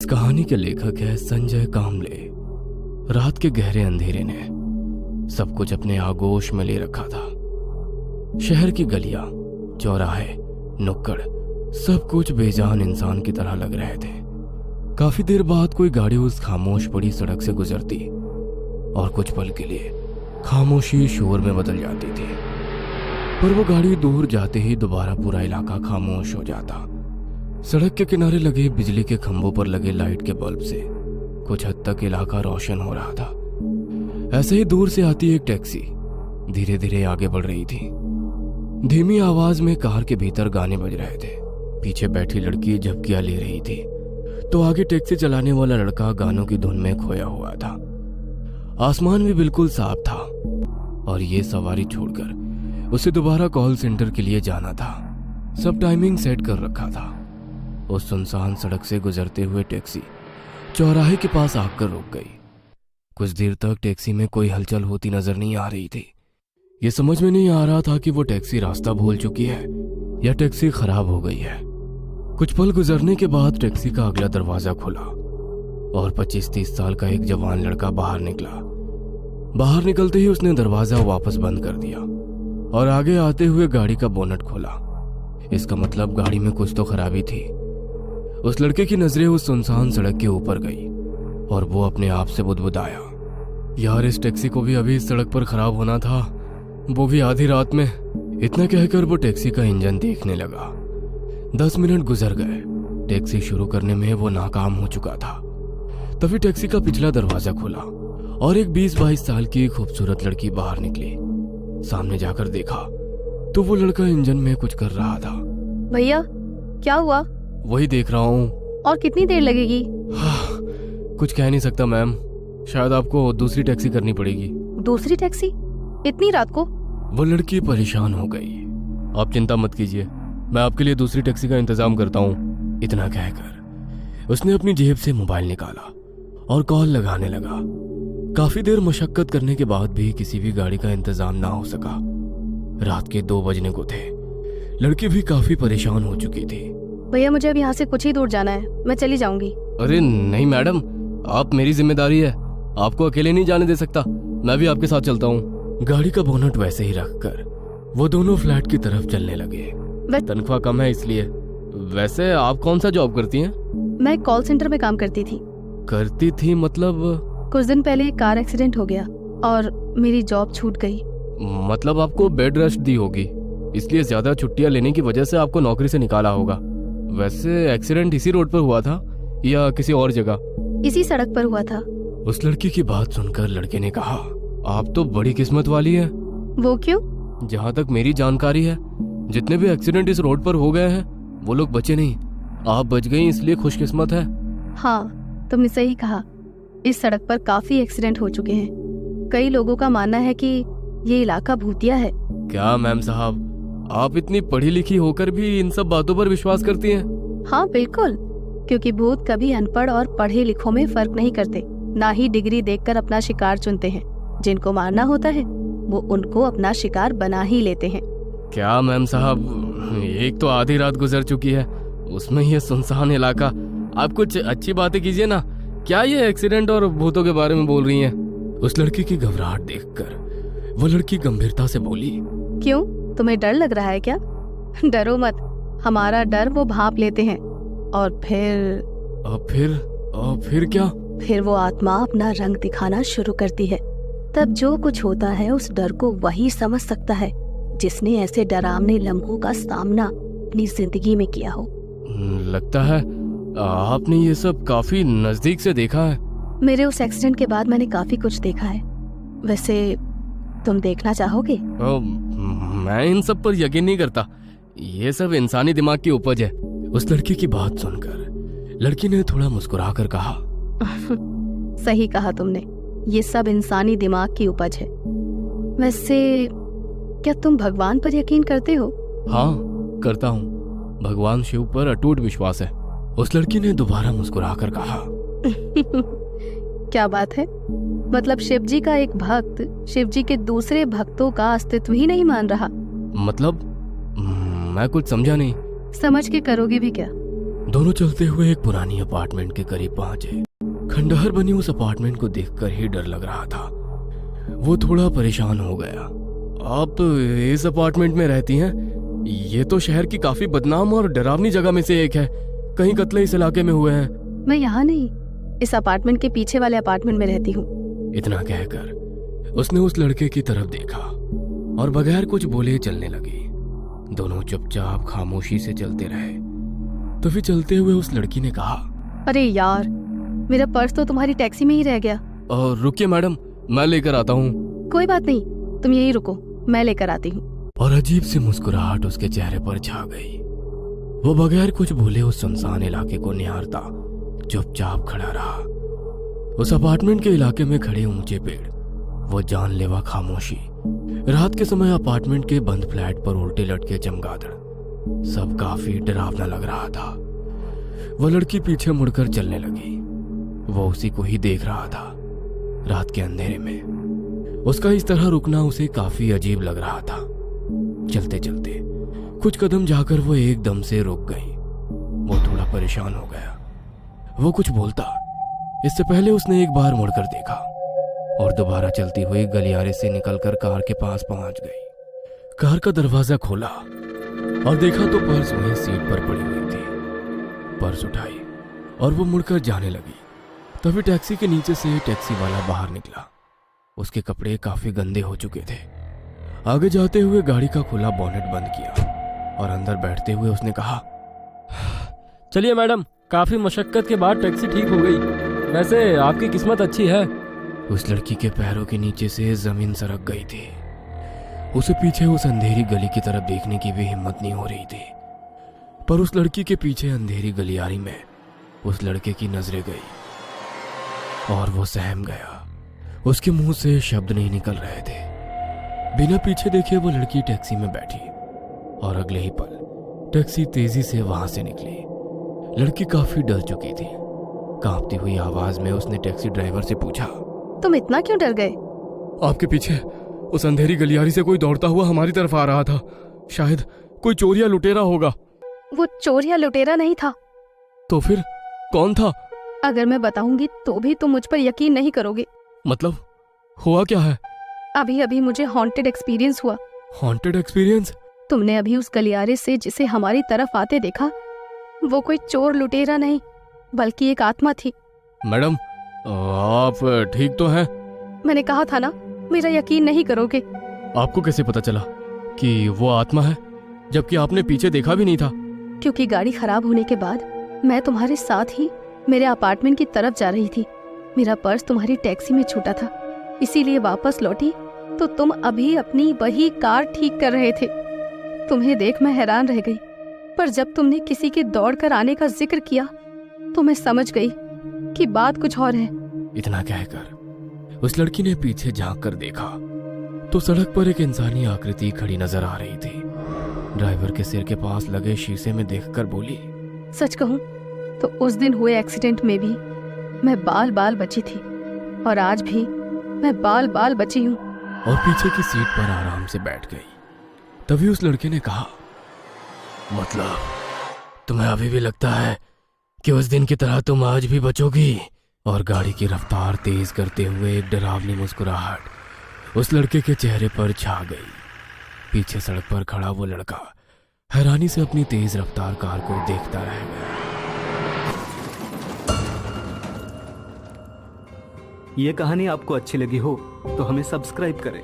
कहानी के लेखक है संजय कामले। रात के गहरे अंधेरे ने सब कुछ अपने आगोश में ले रखा था। शहर की गलियां, चौराहे, नुक्कड़, सब कुछ बेजान इंसान की तरह लग रहे थे। काफी देर बाद कोई गाड़ी उस खामोश पड़ी सड़क से गुजरती और कुछ पल के लिए खामोशी शोर में बदल जाती थी, पर वो गाड़ी दूर जाते ही दोबारा पूरा इलाका खामोश हो जाता। सड़क के किनारे लगे बिजली के खंभों पर लगे लाइट के बल्ब से कुछ हद तक इलाका रोशन हो रहा था। ऐसे ही दूर से आती एक टैक्सी धीरे धीरे आगे बढ़ रही थी। धीमी आवाज में कार के भीतर गाने बज रहे थे। पीछे बैठी लड़की झपकियां ले रही थी तो आगे टैक्सी चलाने वाला लड़का गानों की धुन में खोया हुआ था। आसमान भी बिल्कुल साफ था और ये सवारी छोड़कर उसे दोबारा कॉल सेंटर के लिए जाना था। सब टाइमिंग सेट कर रखा था। उस सुनसान सड़क से गुजरते हुए टैक्सी चौराहे के पास आकर रुक गई। कुछ देर तक टैक्सी में कोई हलचल होती नजर नहीं आ रही थी। ये समझ में नहीं आ रहा था कि वो टैक्सी रास्ता भूल चुकी है या टैक्सी खराब हो गई है। कुछ पल गुजरने के बाद टैक्सी का अगला दरवाजा खुला और 25-30 साल का एक जवान लड़का बाहर निकला। बाहर निकलते ही उसने दरवाजा वापस बंद कर दिया और आगे आते हुए गाड़ी का बोनट खोला। इसका मतलब गाड़ी में कुछ तो खराबी थी। उस लड़के की नजरें उस सुनसान सड़क के ऊपर गई और वो अपने आप से बुदबुदाया, यार इस टैक्सी को भी अभी इस सड़क पर खराब होना था, वो भी आधी रात में। इतना कहकर वो टैक्सी का इंजन देखने लगा। 10 मिनट गुजर गए। टैक्सी शुरू करने में वो नाकाम हो चुका था। तभी टैक्सी का पिछला दरवाजा खुला और एक 20-22 साल की खूबसूरत लड़की बाहर निकली। सामने जाकर देखा तो वो लड़का इंजन में कुछ कर रहा था। भैया क्या हुआ? वही देख रहा हूँ। और कितनी देर लगेगी? कुछ कह नहीं सकता मैम, शायद आपको दूसरी टैक्सी करनी पड़ेगी। दूसरी टैक्सी? इतनी रात को? वो लड़की परेशान हो गई। आप चिंता मत कीजिए, मैं आपके लिए दूसरी टैक्सी का इंतजाम करता हूँ। इतना कहकर उसने अपनी जेब से मोबाइल निकाला और कॉल लगाने लगा। काफी देर मशक्कत करने के बाद भी किसी भी गाड़ी का इंतजाम ना हो सका। रात के 2 बजने को थे। लड़की भी काफी परेशान हो चुकी थी। भैया मुझे अब यहाँ से कुछ ही दूर जाना है, मैं चली जाऊंगी। अरे नहीं मैडम, आप मेरी जिम्मेदारी है, आपको अकेले नहीं जाने दे सकता, मैं भी आपके साथ चलता हूँ। गाड़ी का बोनट वैसे ही रखकर वो दोनों फ्लैट की तरफ चलने लगे। तनख्वाह कम है इसलिए। वैसे आप कौन सा जॉब करती हैं? मैं कॉल सेंटर में काम करती थी। करती थी मतलब? कुछ दिन पहले कार एक्सीडेंट हो गया और मेरी जॉब छूट गई। मतलब आपको बेड रेस्ट दी होगी, इसलिए ज्यादा छुट्टियां लेने की वजह से आपको नौकरी से निकाला होगा। वैसे एक्सीडेंट इसी रोड पर हुआ था या किसी और जगह? इसी सड़क पर हुआ था। उस लड़की की बात सुनकर लड़के ने कहा, आप तो बड़ी किस्मत वाली है। वो क्यों? जहाँ तक मेरी जानकारी है, जितने भी एक्सीडेंट इस रोड पर हो गए हैं वो लोग बचे नहीं। आप बच गई इसलिए खुशकिस्मत है। हाँ तुमने सही कहा, इस सड़क पर काफी एक्सीडेंट हो चुके हैं। कई लोगों का मानना है कि ये इलाका भूतिया है। क्या मैम साहब, आप इतनी पढ़ी लिखी होकर भी इन सब बातों पर विश्वास करती हैं? हाँ बिल्कुल, क्योंकि भूत कभी अनपढ़ और पढ़े लिखों में फर्क नहीं करते, ना ही डिग्री देखकर अपना शिकार चुनते हैं। जिनको मारना होता है वो उनको अपना शिकार बना ही लेते हैं। क्या मैम साहब, एक तो आधी रात गुजर चुकी है, उसमें ये सुनसान इलाका। आप कुछ अच्छी बातें कीजिए ना। क्या ये एक्सीडेंट और भूतों के बारे में बोल रही हैं? उस लड़की की घबराहट देखकर वो लड़की गंभीरता से बोली, क्यों, तुम्हें डर लग रहा है क्या? डरो मत, हमारा डर वो भांप लेते हैं और फिर क्या? फिर वो आत्मा अपना रंग दिखाना शुरू करती है। तब जो कुछ होता है उस डर को वही समझ सकता है जिसने ऐसे डरावने लम्हों का सामना अपनी जिंदगी में किया हो। लगता है आपने ये सब काफी नजदीक से देखा है। मेरे उस एक्सीडेंट के बाद मैंने काफी कुछ देखा है। वैसे तुम देखना चाहोगे? मैं इन सब पर यकीन नहीं करता, ये सब इंसानी दिमाग की उपज है। उस लड़की की बात सुनकर लड़की ने थोड़ा मुस्कुराकर कहा, सही कहा तुमने, ये सब इंसानी दिमाग की उपज है। वैसे क्या तुम भगवान पर यकीन करते हो? हाँ करता हूँ, भगवान शिव पर अटूट विश्वास है। उस लड़की ने दोबारा मुस्कुराकर कहा, क्या बात है, मतलब शिवजी का एक भक्त शिवजी के दूसरे भक्तों का अस्तित्व ही नहीं मान रहा? मतलब मैं कुछ समझा नहीं। समझ के करोगे भी क्या? दोनों चलते हुए एक पुरानी अपार्टमेंट के करीब पहुंचे। खंडहर बनी उस अपार्टमेंट को देखकर ही डर लग रहा था। वो थोड़ा परेशान हो गया। आप इस अपार्टमेंट में रहती हैं? ये तो शहर की काफी बदनाम और डरावनी जगह में से एक है। कहीं कत्ले इस इलाके में हुए हैं? मैं यहाँ नहीं, इस अपार्टमेंट के पीछे वाले अपार्टमेंट में रहती हूँ। इतना कहकर उसने उस लड़के की तरफ देखा और बगैर कुछ बोले चलने लगी। दोनों चुपचाप खामोशी से चलते रहे। तभी चलते हुए उस लड़की ने कहा, अरे यार, मेरा पर्स तो तुम्हारी टैक्सी में ही रह गया। और रुकिए मैडम, मैं लेकर आता हूँ। कोई बात नहीं, तुम यहीं रुको, मैं लेकर आती हूँ। और अजीब सी मुस्कुराहट उसके चेहरे पर छा गई। वो बगैर कुछ बोले उस सुनसान इलाके को निहारता चुपचाप खड़ा रहा। उस अपार्टमेंट के इलाके में खड़े ऊंचे पेड़, वो जानलेवा खामोशी, रात के समय अपार्टमेंट के बंद फ्लैट पर उल्टे लटके चमगादड़, सब काफी डरावना लग रहा था। वो लड़की पीछे मुड़कर चलने लगी। वो उसी को ही देख रहा था। रात के अंधेरे में उसका इस तरह रुकना उसे काफी अजीब लग रहा था। चलते चलते कुछ कदम जाकर वो एकदम से रुक गई। वो थोड़ा परेशान हो गया। वो कुछ बोलता इससे पहले उसने एक बार मुड़कर देखा और दोबारा चलती हुई गलियारे से निकलकर कार के पास पहुंच गई। कार का दरवाजा खोला और देखा तो पर्स वहीं सीट पर पड़ी हुई थी। पर्स उठाई और वो मुड़कर जाने लगी। तभी टैक्सी के नीचे से टैक्सी वाला बाहर निकला। उसके कपड़े काफी गंदे हो चुके थे। आगे जाते हुए गाड़ी का खुला बोनेट बंद किया और अंदर बैठते हुए उसने कहा, चलिए मैडम, काफी मशक्कत के बाद टैक्सी ठीक हो गई। वैसे आपकी किस्मत अच्छी है। उस लड़की के पैरों के नीचे से जमीन सरक गई थी। उसे पीछे उस अंधेरी गली की तरफ देखने की भी हिम्मत नहीं हो रही थी। पर उस लड़की के पीछे अंधेरी गलियारी में उस लड़के की नजरें गई और वो सहम गया। उसके मुंह से शब्द नहीं निकल रहे थे। बिना पीछे देखे वो लड़की टैक्सी में बैठी और अगले ही पल टैक्सी तेजी से वहां से निकली। लड़की काफी डर चुकी थी। कांपती हुई आवाज में उसने टैक्सी ड्राइवर से पूछा, तुम इतना क्यों डर गए? आपके पीछे उस अंधेरी गलियारी से कोई दौड़ता हुआ हमारी तरफ आ रहा था। शायद कोई चोर या लुटेरा होगा। वो चोर या लुटेरा नहीं था। तो फिर कौन था? अगर मैं बताऊंगी तो भी तुम मुझ पर यकीन नहीं करोगे। मतलब हुआ क्या है? अभी अभी मुझे हॉन्टेड एक्सपीरियंस हुआ। Haunted experience? तुमने अभी उस गलियारे से जिसे हमारी तरफ आते देखा, वो कोई चोर लुटेरा नहीं बल्कि एक आत्मा थी। मैडम, आप ठीक तो हैं? मैंने कहा था ना, मेरा यकीन नहीं करोगे। आपको कैसे पता चला कि वो आत्मा है, जबकि आपने पीछे देखा भी नहीं था? क्योंकि गाड़ी खराब होने के बाद मैं तुम्हारे साथ ही मेरे अपार्टमेंट की तरफ जा रही थी। मेरा पर्स तुम्हारी टैक्सी में छूटा था, इसीलिए वापस लौटी तो तुम अभी अपनी वही कार ठीक कर रहे थे। तुम्हें देख मैं हैरान रह गई, पर जब तुमने किसी के दौड़ कर आने का जिक्र किया तो मैं समझ गई कि बात कुछ और है। इतना कहकर उस लड़की ने पीछे झांक कर देखा तो सड़क पर एक इंसानी आकृति खड़ी नजर आ रही थी। ड्राइवर के सिर के पास लगे शीशे में देखकर बोली, सच कहूं तो उस दिन हुए एक्सीडेंट में भी मैं बाल बाल बची थी और आज भी मैं बाल बाल बची हूँ। और पीछे की सीट पर आराम से बैठ गई। तभी उस लड़के ने कहा, मतलब तुम्हें अभी भी लगता है कि उस दिन की तरह तुम आज भी बचोगी? और गाड़ी की रफ्तार तेज करते हुए एक डरावनी मुस्कुराहट उस लड़के के चेहरे पर छा गई। पीछे सड़क पर खड़ा वो लड़का हैरानी से अपनी तेज रफ्तार कार को देखता रह गया। ये कहानी आपको अच्छी लगी हो तो हमें सब्सक्राइब करें।